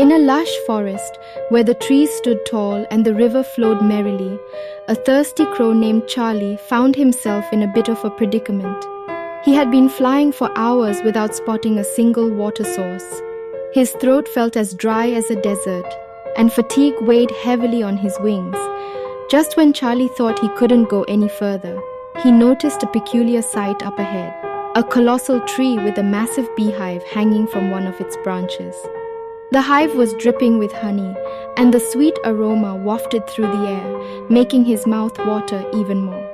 In a lush forest, where the trees stood tall and the river flowed merrily, a thirsty crow named Charlie found himself in a bit of a predicament. He had been flying for hours without spotting a single water source. His throat felt as dry as a desert, and fatigue weighed heavily on his wings. Just when Charlie thought he couldn't go any further, he noticed a peculiar sight up ahead, a colossal tree with a massive beehive hanging from one of its branches. The hive was dripping with honey, and the sweet aroma wafted through the air, making his mouth water even more.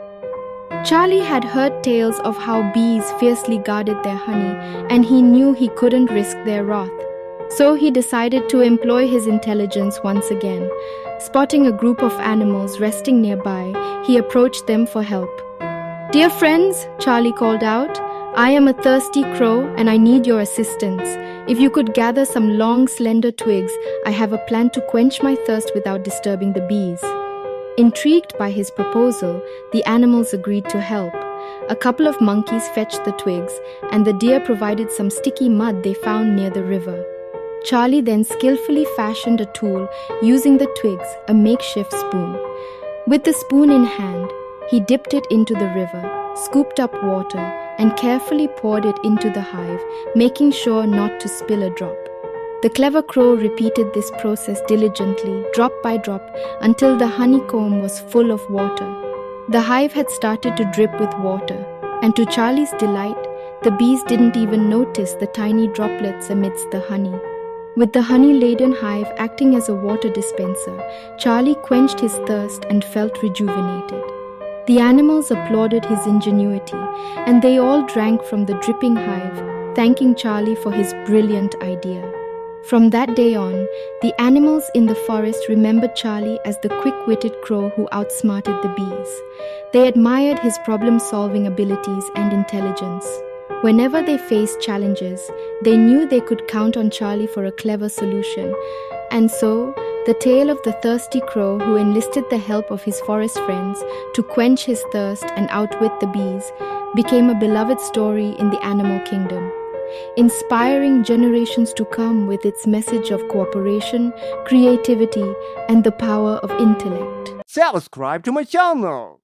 Charlie had heard tales of how bees fiercely guarded their honey, and he knew he couldn't risk their wrath. So he decided to employ his intelligence once again. Spotting a group of animals resting nearby, he approached them for help. "Dear friends," Charlie called out, "I am a thirsty crow and I need your assistance. If you could gather some long, slender twigs, I have a plan to quench my thirst without disturbing the bees." Intrigued by his proposal, the animals agreed to help. A couple of monkeys fetched the twigs, and the deer provided some sticky mud they found near the river. Charlie then skillfully fashioned a tool using the twigs, a makeshift spoon. With the spoon in hand, he dipped it into the river, scooped up water, and carefully poured it into the hive, making sure not to spill a drop. The clever crow repeated this process diligently, drop by drop, until the honeycomb was full of water. The hive had started to drip with water, and to Charlie's delight, the bees didn't even notice the tiny droplets amidst the honey. With the honey-laden hive acting as a water dispenser, Charlie quenched his thirst and felt rejuvenated. The animals applauded his ingenuity, and they all drank from the dripping hive, thanking Charlie for his brilliant idea. From that day on, the animals in the forest remembered Charlie as the quick-witted crow who outsmarted the bees. They admired his problem-solving abilities and intelligence. Whenever they faced challenges, they knew they could count on Charlie for a clever solution. And so, the tale of the thirsty crow who enlisted the help of his forest friends to quench his thirst and outwit the bees became a beloved story in the animal kingdom, inspiring generations to come with its message of cooperation, creativity, and the power of intellect. Subscribe to my channel!